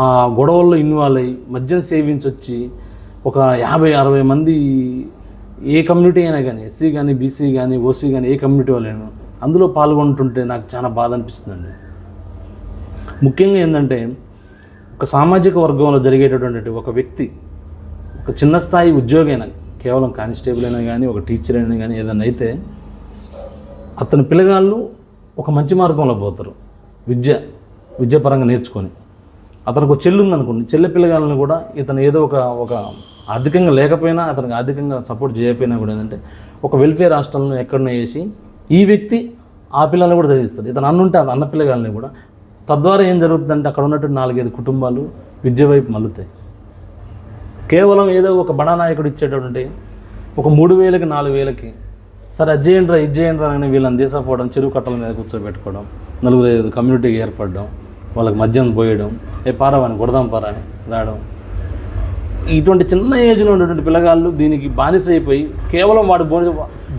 ఆ గొడవల్లో ఇన్వాల్వ్ అయ్యి మద్యం సేవించొచ్చి ఒక 50-60 మంది, ఏ కమ్యూనిటీ అయినా కానీ, ఎస్సీ కానీ, బీసీ కానీ, ఓసీ కానీ, ఏ కమ్యూనిటీ వాళ్ళైనా అందులో పాల్గొంటుంటే నాకు చాలా బాధ అనిపిస్తుందండి. ముఖ్యంగా ఏంటంటే ఒక సామాజిక వర్గంలో జరిగేటటువంటి ఒక వ్యక్తి, ఒక చిన్న స్థాయి ఉద్యోగి అయినా, కేవలం కానిస్టేబుల్ అయినా కానీ, ఒక టీచర్ అయినా కానీ ఏదైనా అయితే అతని పిల్లగాళ్ళు ఒక మంచి మార్గంలో పోతారు. విద్యాపరంగా నేర్చుకొని అతనికి ఒక చెల్లి ఉందనుకోండి, చెల్లె పిల్లగాళ్ళని కూడా ఇతను ఏదో ఒక ఆర్థికంగా లేకపోయినా, అతనికి ఆర్థికంగా సపోర్ట్ చేయకపోయినా కూడా ఏంటంటే ఒక వెల్ఫేర్ హాస్టల్ను ఎక్కడన్నా వేసి ఈ వ్యక్తి ఆ పిల్లల్ని కూడా చదివిస్తాడు. ఇతను అన్నుంటే అన్న పిల్లగాళ్ళని కూడా. తద్వారా ఏం జరుగుతుందంటే అక్కడ ఉన్నటువంటి 4-5 కుటుంబాలు విద్య వైపు మల్లుతాయి. కేవలం ఏదో ఒక బడా నాయకుడు ఇచ్చేటటువంటి ఒక 3,000కి 4,000కి సరే అది చేయండి రా అని వీళ్ళని తీసపోవడం, చెరువు కట్టల మీద కూర్చోబెట్టుకోవడం, 4-5 కమ్యూనిటీకి ఏర్పడడం, వాళ్ళకి మద్యం పోయడం, పారవాని కొడదాం పారా అని రావడం. ఇటువంటి చిన్న ఏజ్లో ఉన్నటువంటి పిల్లగాళ్ళు దీనికి బానిస అయిపోయి కేవలం వాడి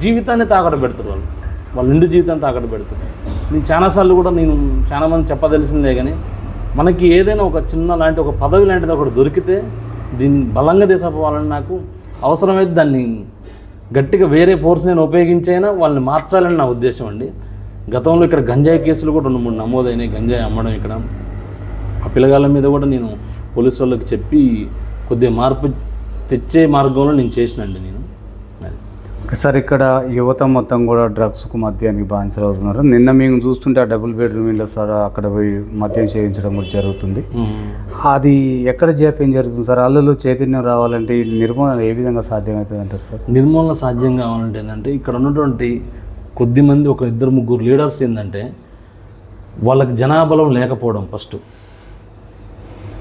జీవితాన్ని తాకట్టు పెడతారు. వాళ్ళ నిండు జీవితాన్ని తాకట్టు పెడతారు. నేను చాలాసార్లు కూడా నేను చాలామంది చెప్పదలిసిందే కానీ మనకి ఏదైనా ఒక చిన్న లాంటి ఒక పదవి లాంటిది ఒకటి దొరికితే దీన్ని బలంగా తీసుకుపోవాలని నాకు అవసరమైతే దాన్ని గట్టిగా వేరే ఫోర్స్ నేను ఉపయోగించైనా వాళ్ళని మార్చాలని నా ఉద్దేశం అండి. గతంలో ఇక్కడ గంజాయి కేసులు కూడా 2-3 నమోదైనాయి. గంజాయి అమ్మడం ఇక్కడ ఆ పిల్లగాళ్ళ మీద కూడా నేను పోలీసు వాళ్ళకి చెప్పి కొద్దిగా మార్పు తెచ్చే మార్గంలో నేను చేసినండి నేను. సార్ ఇక్కడ యువత మొత్తం కూడా డ్రగ్స్కు మద్యానికి బానిసలు అవుతున్నారు. నిన్న మేము చూస్తుంటే ఆ డబుల్ బెడ్రూమ్ ఇల్లు సార్ అక్కడ పోయి మద్యం సేవించడం కూడా జరుగుతుంది. అది ఎక్కడ జాప్యం జరుగుతుంది సార్? అల్లులో చైతన్యం రావాలంటే ఈ నిర్మూలన ఏ విధంగా సాధ్యమవుతుంది అంటారు సార్? నిర్మూలన సాధ్యం కావాలంటే ఏంటంటే ఇక్కడ ఉన్నటువంటి కొద్దిమంది ఒక 2-3 లీడర్స్ ఏంటంటే వాళ్ళకి జనాబలం లేకపోవడం, ఫస్ట్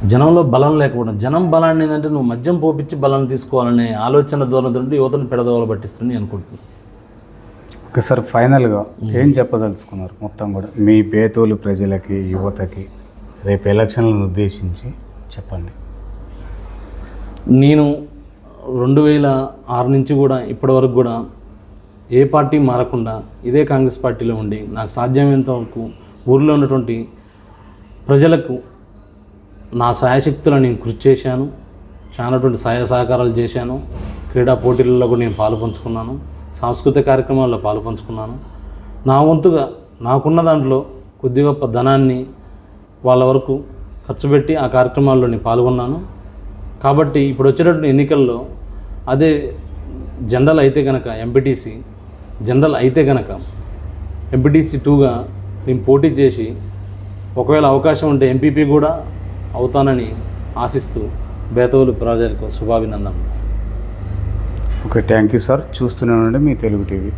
జనంలో బలం లేకపోవడం. జనం బలాన్ని ఏంటంటే నువ్వు మద్యం పోపించి బలాన్ని తీసుకోవాలనే ఆలోచన ధోరణితో యువతను పెడదోవలు పట్టిస్తుందని నేను అనుకుంటున్నాను. ఓకే సార్, ఫైనల్గా ఏం చెప్పదలుచుకున్నారు మొత్తం కూడా మీ బేతోలు ప్రజలకి, యువతకి రేపు ఎలక్షన్లను ఉద్దేశించి చెప్పండి. నేను 2006 నుంచి కూడా ఇప్పటి వరకు కూడా ఏ పార్టీ మారకుండా ఇదే కాంగ్రెస్ పార్టీలో ఉండి నాకు సాధ్యమైనంత వరకు ఊర్లో ఉన్నటువంటి ప్రజలకు నా సాయశక్తులను నేను కృషి చేశాను. చాలాటువంటి సహాయ సహకారాలు చేశాను. క్రీడా పోటీలలో కూడా నేను పాలు పంచుకున్నాను. సాంస్కృతిక కార్యక్రమాల్లో పాలు పంచుకున్నాను. నా వంతుగా నాకున్న దాంట్లో కొద్ది గొప్ప ధనాన్ని వాళ్ళ వరకు ఖర్చు పెట్టి ఆ కార్యక్రమాల్లో నేను పాల్గొన్నాను. కాబట్టి ఇప్పుడు వచ్చేటటువంటి ఎన్నికల్లో అదే జనరల్ అయితే కనుక ఎంపీటీసీ, జనరల్ అయితే కనుక ఎంపీటీసీ 2గా నేను పోటీ చేసి ఒకవేళ అవకాశం ఉంటే ఎంపీపీ కూడా అవుతానని ఆశిస్తూ బేతవులు ప్రజలకు శుభాభినందనలు. Okay, thank you sir. చూస్తూనే ఉండండి మీ తెలుగు టీవీ.